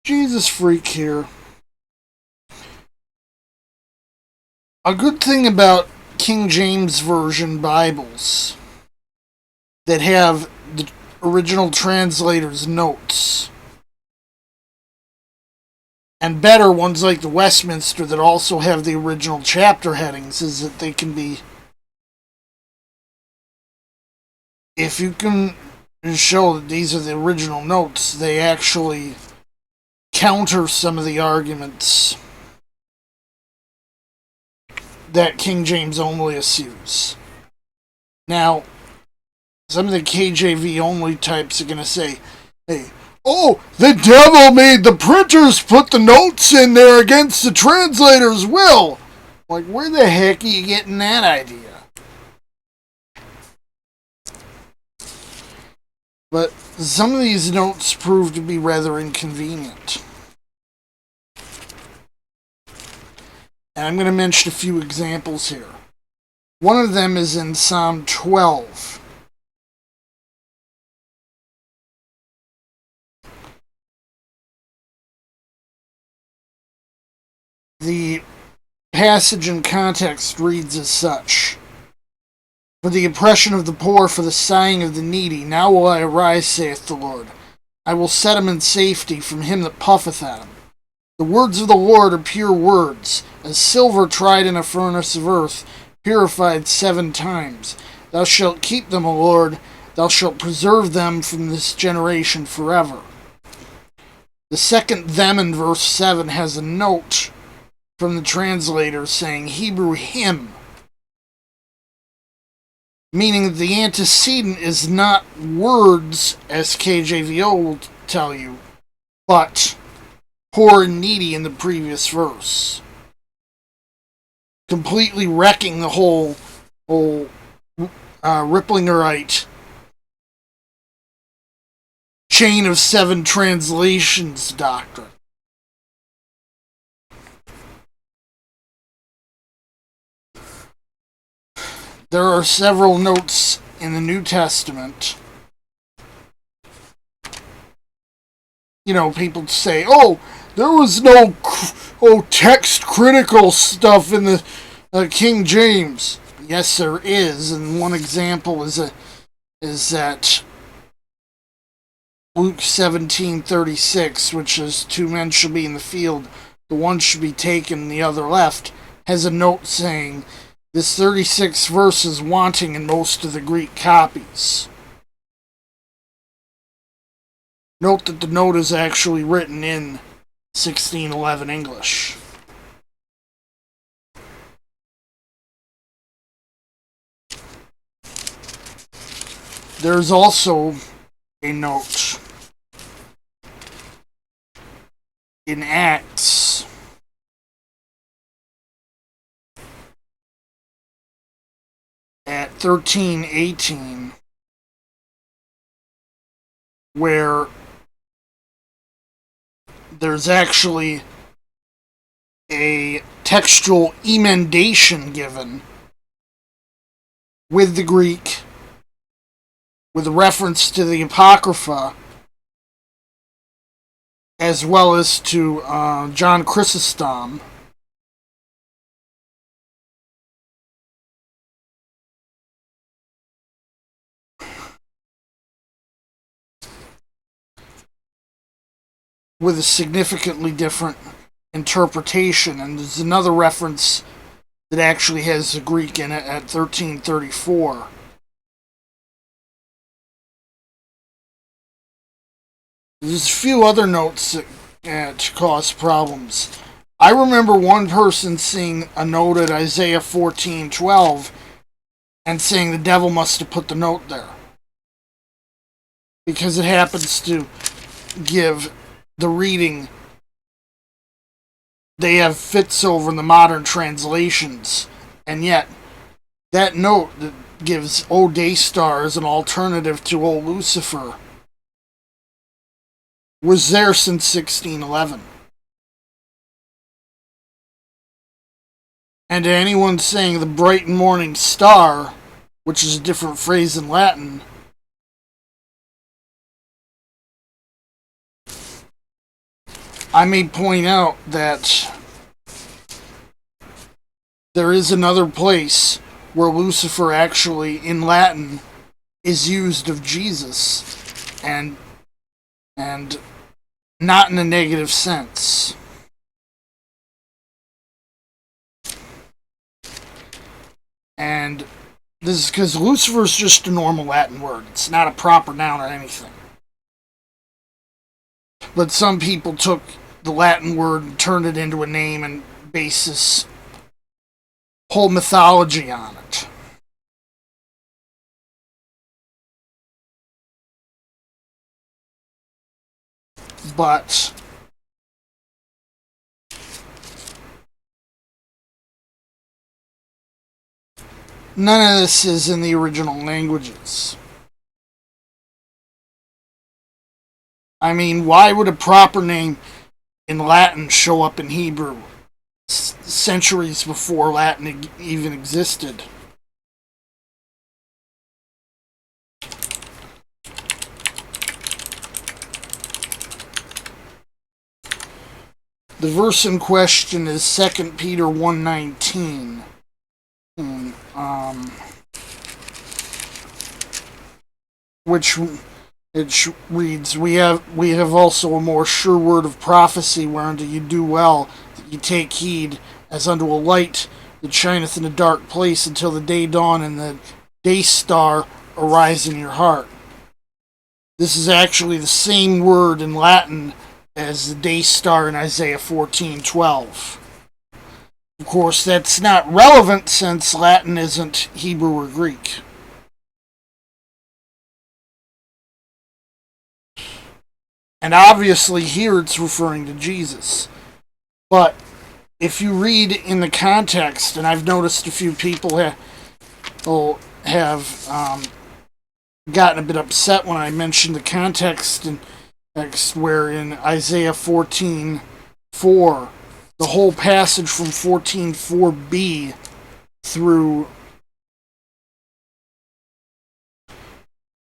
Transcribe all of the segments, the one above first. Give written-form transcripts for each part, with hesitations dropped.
Jesus freak here. A good thing about King James Version Bibles that have the original translator's notes, and better ones like the Westminster that also have the original chapter headings, is that they can be, if you can show that these are the original notes, they actually counter some of the arguments that King James only assumes. Now, some of the KJV only types are going to say, hey, oh, the devil made the printers put the notes in there against the translator's will. Like, where the heck are you getting that idea? But some of these notes prove to be rather inconvenient. And I'm going to mention a few examples here. One of them is in Psalm 12. The passage in context reads as such: For the oppression of the poor, for the sighing of the needy, now will I arise, saith the Lord. I will set him in safety from him that puffeth at him. The words of the Lord are pure words, as silver tried in a furnace of earth, purified 7 times. Thou shalt keep them, O Lord, thou shalt preserve them from this generation forever. The second them in verse 7 has a note from the translator saying Hebrew hymn, meaning that the antecedent is not words, as KJVO will tell you, but poor and needy in the previous verse, completely wrecking the whole Riplingerite chain of 7 translations doctrine. There are several notes in the New Testament. You know, people say, oh, there was no text critical stuff in the King James. Yes, there is, and one example is that Luke 17:36, which is 2 men shall be in the field, the one should be taken, the other left, has a note saying this 36th verse is wanting in most of the Greek copies. Note that the note is actually written in 1611 English. There's also a note in Acts at 13:18 where there's actually a textual emendation given with the Greek, with a reference to the Apocrypha, as well as to John Chrysostom. With a significantly different interpretation, and there's another reference that actually has the Greek in it at 1334. There's a few other notes that cause problems. I remember one person seeing a note at Isaiah 14:12 and saying the devil must have put the note there, because it happens to give the reading. They have fits over in the modern translations, and yet that note that gives O Daystar as an alternative to O Lucifer was there since 1611. And to anyone saying the bright morning star, which is a different phrase in Latin, I may point out that there is another place where Lucifer actually, in Latin, is used of Jesus, and not in a negative sense. And this is because Lucifer is just a normal Latin word. It's not a proper noun or anything. But some people took the Latin word and turned it into a name and based this whole mythology on it. But none of this is in the original languages. I mean, why would a proper name in Latin show up in Hebrew centuries before Latin even existed? The verse in question is 2 Peter 1:19. Which it reads, we have also a more sure word of prophecy, whereunto you do well that you take heed, as unto a light that shineth in a dark place until the day dawn and the day star arise in your heart. This is actually the same word in Latin as the day star in Isaiah 14:12. Of course, that's not relevant since Latin isn't Hebrew or Greek. And obviously here it's referring to Jesus. But if you read in the context, and I've noticed a few people have gotten a bit upset when I mentioned the context and text, where in Isaiah 14:4, the whole passage from 14:4b through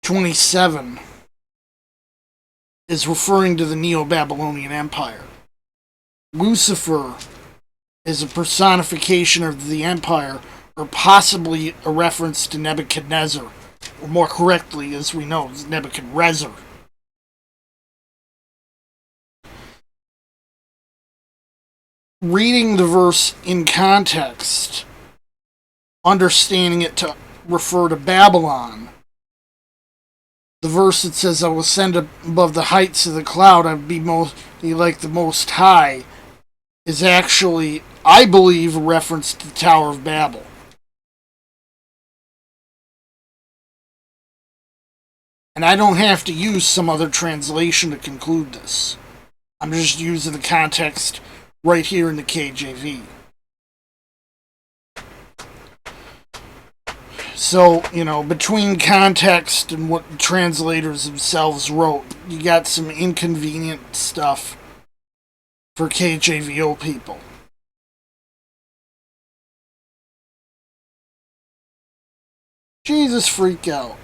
27 is referring to the Neo-Babylonian Empire. Lucifer is a personification of the empire, or possibly a reference to Nebuchadnezzar, or more correctly, as we know, is Nebuchadrezzar. Reading the verse in context, understanding it to refer to Babylon, the verse that says, I will ascend above the heights of the cloud, I will be like the Most High, is actually, I believe, a reference to the Tower of Babel. And I don't have to use some other translation to conclude this. I'm just using the context right here in the KJV. So, between context and what the translators themselves wrote, you got some inconvenient stuff for KJVO people. Jesus freak out.